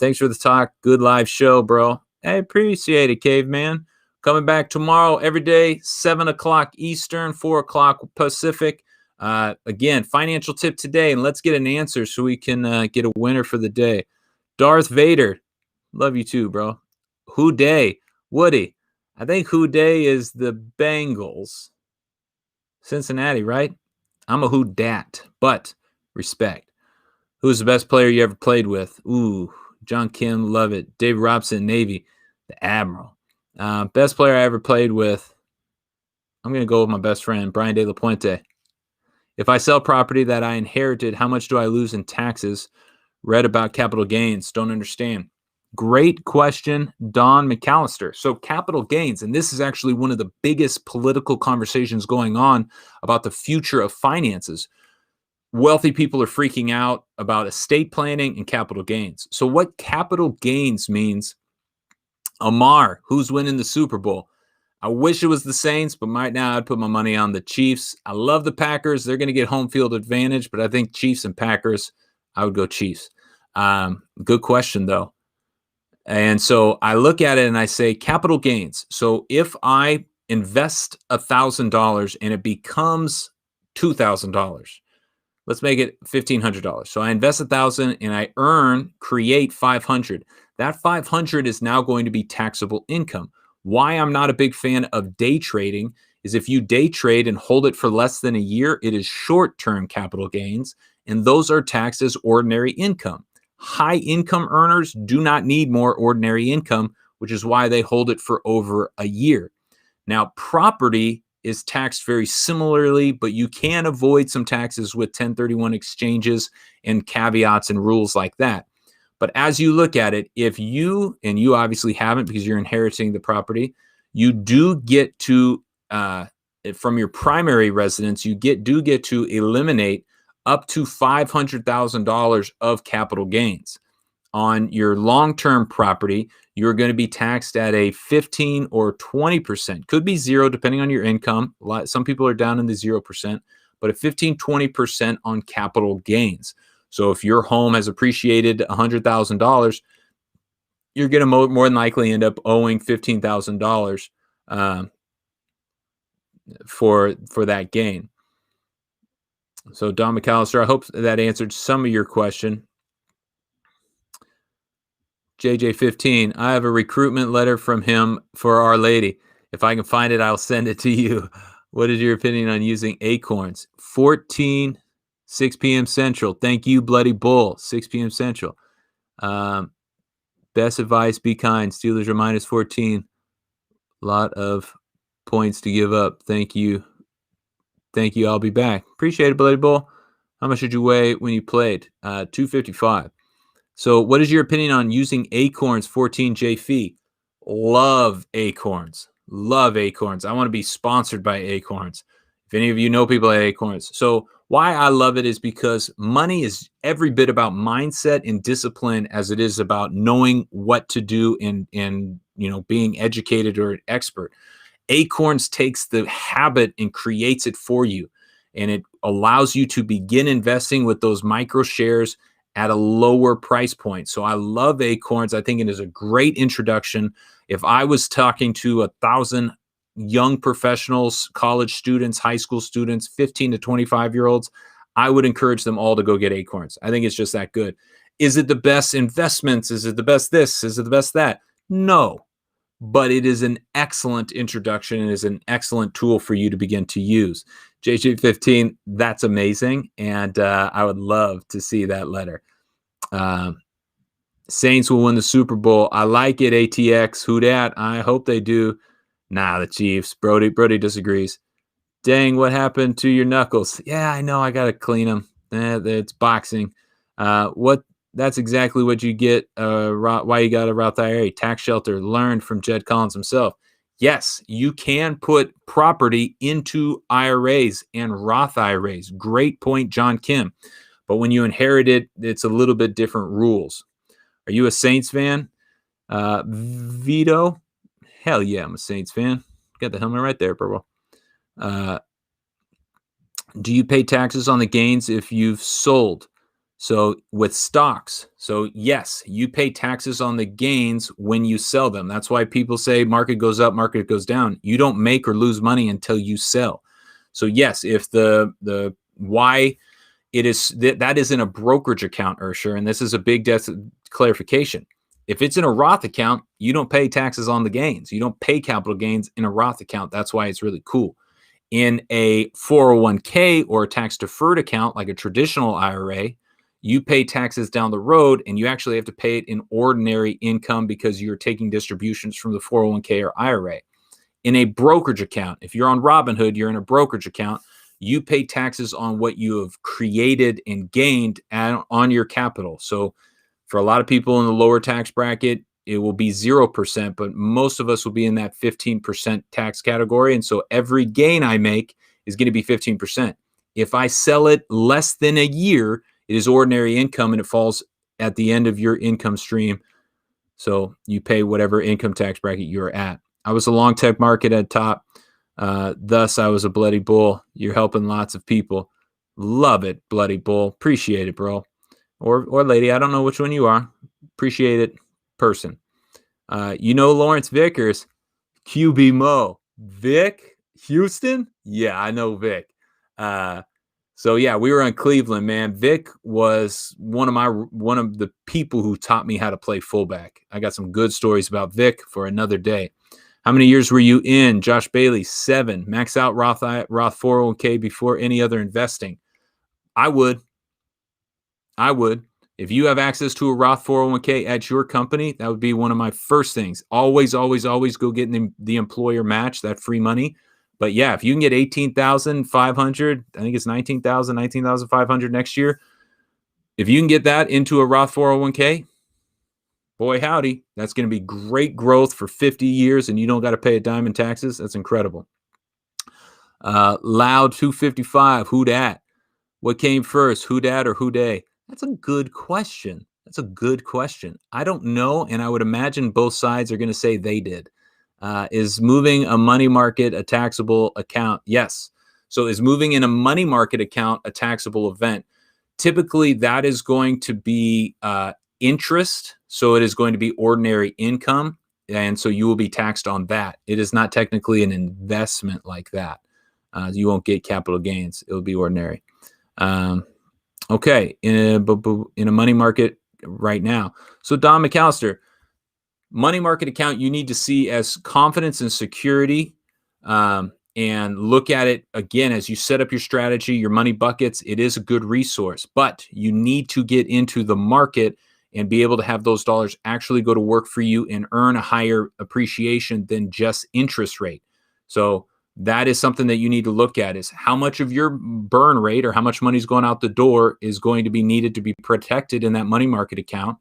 Thanks for the talk. Good live show, bro. I appreciate it, caveman. Coming back tomorrow, every day, 7 o'clock Eastern, 4 o'clock Pacific. Again, financial tip today, and let's get an answer so we can get a winner for the day. Darth Vader, love you too, bro. Who Day, Woody. I think Who Day is the Bengals. Cincinnati, right? I'm a Who Dat, but respect. Who's the best player you ever played with? Ooh, John Kim, love it. Dave Robson, Navy, the Admiral. Best player I ever played with, I'm going to go with my best friend, Brian De La Puente. If I sell property that I inherited, how much do I lose in taxes? Read about capital gains. Don't understand. Great question, Don McAllister. So capital gains, and this is actually one of the biggest political conversations going on about the future of finances. Wealthy people are freaking out about estate planning and capital gains. So what capital gains means, Amar, who's winning the Super Bowl? I wish it was the Saints, but right now I'd put my money on the Chiefs. I love the Packers. They're going to get home field advantage, but I think Chiefs and Packers, I would go Chiefs. Good question, though. And so I look at it and I say capital gains. So if I invest $1,000 and it becomes $2,000, let's make it $1,500. So I invest $1,000 and I create $500. That $500 is now going to be taxable income. Why I'm not a big fan of day trading is if you day trade and hold it for less than a year, it is short-term capital gains, and those are taxed as ordinary income. High income earners do not need more ordinary income which is why they hold it for over a year. Now, property is taxed very similarly, but you can avoid some taxes with 1031 exchanges and caveats and rules like that. But as you look at it, if you, and you obviously haven't because you're inheriting the property, you do get to, from your primary residence, you do get to eliminate up to $500,000 of capital gains. On your long-term property, you're going to be taxed at a 15 or 20%. Could be zero depending on your income. Some people are down in the 0%, but a 15, 20% on capital gains. So if your home has appreciated $100,000, you're going to more than likely end up owing $15,000 for that gain. So Don McAllister, I hope that answered some of your question. JJ15, I have a recruitment letter from him for Our Lady. If I can find it, I'll send it to you. What is your opinion on using Acorns? 6 p.m. Central. Thank you, Bloody Bull. 6 p.m. Central. Best advice, be kind. Steelers are minus 14. Lot of points to give up. Thank you. Thank you. I'll be back. Appreciate it, Bloody Bull. How much did you weigh when you played? 255. So what is your opinion on using Acorns 14J fee? Love Acorns. Love Acorns. I want to be sponsored by Acorns. If any of you know people at Acorns. So why I love it is because money is every bit about mindset and discipline as it is about knowing what to do and being educated or an expert. Acorns takes the habit and creates it for you. And it allows you to begin investing with those micro shares at a lower price point. So I love Acorns. I think it is a great introduction. If I was talking to 1,000 young professionals, college students, high school students, 15 to 25-year-olds, I would encourage them all to go get Acorns. I think it's just that good. Is it the best investments? Is it the best this? Is it the best that? No. But it is an excellent introduction and is an excellent tool for you to begin to use. JJ15, that's amazing. And I would love to see that letter. Saints will win the Super Bowl. I like it, ATX. Who dat? I hope they do. Nah, the Chiefs. Brody disagrees. Dang, what happened to your knuckles? Yeah, I know. I got to clean them. It's boxing. That's exactly what you get. Why you got a Roth IRA tax shelter. Learned from Jed Collins himself. Yes, you can put property into IRAs and Roth IRAs. Great point, John Kim. But when you inherit it, it's a little bit different rules. Are you a Saints fan? Vito? Hell yeah, I'm a Saints fan. Got the helmet right there, bro. Do you pay taxes on the gains if you've sold? So with stocks, so yes, you pay taxes on the gains when you sell them. That's why people say market goes up, market goes down. You don't make or lose money until you sell. So yes, if the why it is that is in a brokerage account, Ursher, and this is a big clarification. If it's in a Roth account, you don't pay taxes on the gains. You don't pay capital gains in a Roth account. That's why it's really cool. In a 401k or a tax-deferred account like a traditional IRA, you pay taxes down the road, and you actually have to pay it in ordinary income because you're taking distributions from the 401k or IRA. In a brokerage account, if you're on Robinhood, you're in a brokerage account, you pay taxes on what you have created and gained on your capital. So for a lot of people in the lower tax bracket, it will be 0%, but most of us will be in that 15% tax category. And so every gain I make is going to be 15%. If I sell it less than a year, it is ordinary income and it falls at the end of your income stream. So you pay whatever income tax bracket you're at. I was a long tech market at top. Thus, I was a Bloody Bull. You're helping lots of people. Love it, Bloody Bull. Appreciate it, bro. Or lady. I don't know which one you are. Appreciate it, person. Lawrence Vickers, QB Mo. Vic Houston? Yeah, I know Vic. So yeah, we were in Cleveland, man. Vic was one of the people who taught me how to play fullback. I got some good stories about Vic for another day. How many years were you in? Josh Bailey, 7. Max out Roth 401k before any other investing. I would. If you have access to a Roth 401k at your company, that would be one of my first things. Always, always, always go get the employer match, that free money. But yeah, if you can get 18,500, I think it's 19,500 next year. If you can get that into a Roth 401k, boy, howdy, that's going to be great growth for 50 years and you don't got to pay a dime in taxes. That's incredible. Loud 255, who dat? What came first, who dat or who day? That's a good question. That's a good question. I don't know, and I would imagine both sides are going to say they did. Is moving a money market a taxable account? Yes. So is moving in a money market account a taxable event? Typically, that is going to be interest. So it is going to be ordinary income. And so you will be taxed on that. It is not technically an investment like that. You won't get capital gains. It will be ordinary. Okay, in a money market right now. So Don McAllister, money market account you need to see as confidence and security, and look at it again as you set up your strategy, your money buckets. It is a good resource, but you need to get into the market and be able to have those dollars actually go to work for you and earn a higher appreciation than just interest rate. So that is something that you need to look at, is how much of your burn rate or how much money is going out the door is going to be needed to be protected in that money market account.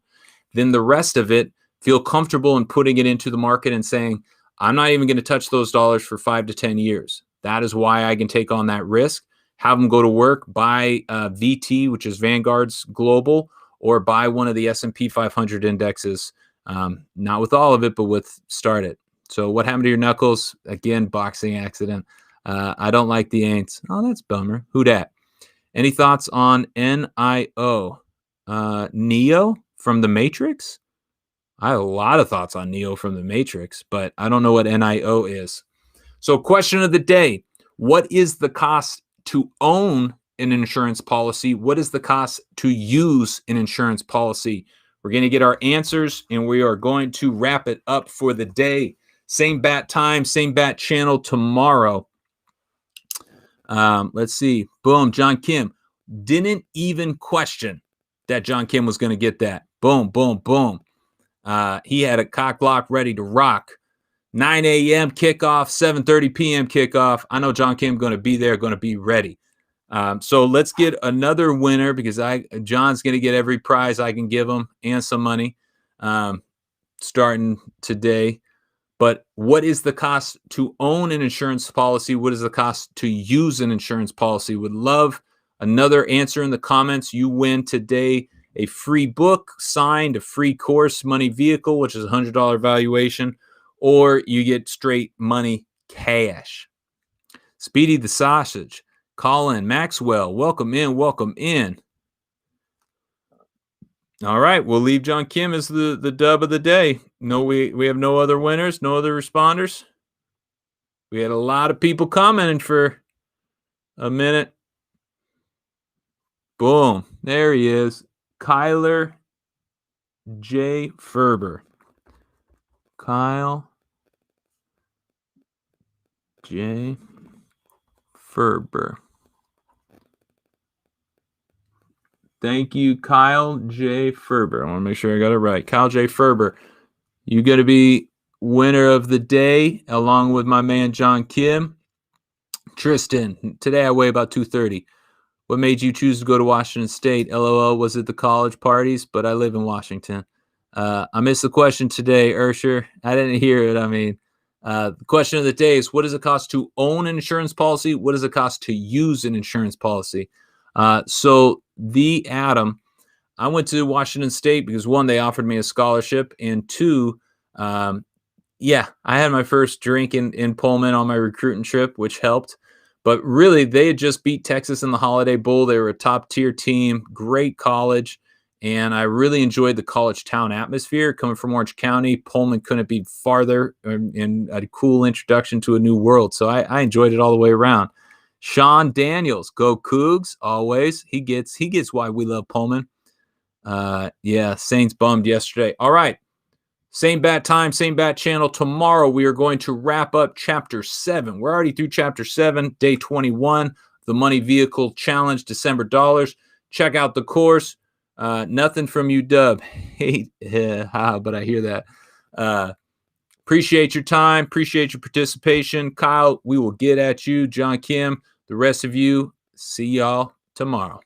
Then the rest of it, feel comfortable in putting it into the market and saying, I'm not even going to touch those dollars for 5 to 10 years. That is why I can take on that risk, have them go to work, buy VT, which is Vanguard's global, or buy one of the S&P 500 indexes, not with all of it, but with Start It. So what happened to your knuckles? Again, boxing accident. I don't like the Aints. Oh, that's bummer. Who dat? Any thoughts on NIO? Neo from the Matrix? I have a lot of thoughts on Neo from the Matrix, but I don't know what NIO is. So question of the day, what is the cost to own an insurance policy? What is the cost to use an insurance policy? We're going to get our answers, and we are going to wrap it up for the day. Same bat time, same bat channel tomorrow. Let's see. Boom. John Kim didn't even question that John Kim was going to get that. Boom, boom, boom. He had a cock block ready to rock. 9 a.m. kickoff, 7:30 p.m. kickoff. I know John Kim going to be there, going to be ready. So let's get another winner, because John's going to get every prize I can give him and some money starting today. But what is the cost to own an insurance policy? What is the cost to use an insurance policy? Would love another answer in the comments. You win today a free book signed, a free course, Money Vehicle, which is a $100 valuation, or you get straight money cash. Speedy the Sausage, Colin, Maxwell, welcome in, welcome in. All right, we'll leave John Kim as the dub of the day. No, we have no other winners, no other responders. We had a lot of people commenting for a minute. Boom, there he is, Kyler J. Ferber. Kyle J. Ferber. Thank you, Kyle J. Ferber. I want to make sure I got it right. Kyle J. Ferber, you got to be winner of the day, along with my man John Kim. Tristan, today I weigh about 230. What made you choose to go to Washington State? LOL, was it the college parties? But I live in Washington. I missed the question today, Ursher. I didn't hear it. I mean, the question of the day is, what does it cost to own an insurance policy? What does it cost to use an insurance policy? So the Adam, I went to Washington State because, one, they offered me a scholarship, and two, I had my first drink in Pullman on my recruiting trip, which helped. But really, they had just beat Texas in the Holiday Bowl. They were a top-tier team, great college, and I really enjoyed the college town atmosphere. Coming from Orange County, Pullman couldn't be farther, and a cool introduction to a new world. So I enjoyed it all the way around. Sean Daniels, go Cougs, always. He gets why we love Pullman. Saints bummed yesterday. All right. Same bat time, same bat channel. Tomorrow we are going to wrap up Chapter 7. We're already through Chapter 7, Day 21, the Money Vehicle Challenge, December dollars. Check out the course. Nothing from you, Dub. Hey, but I hear that. Appreciate your time. Appreciate your participation. Kyle, we will get at you. John Kim, the rest of you, see y'all tomorrow.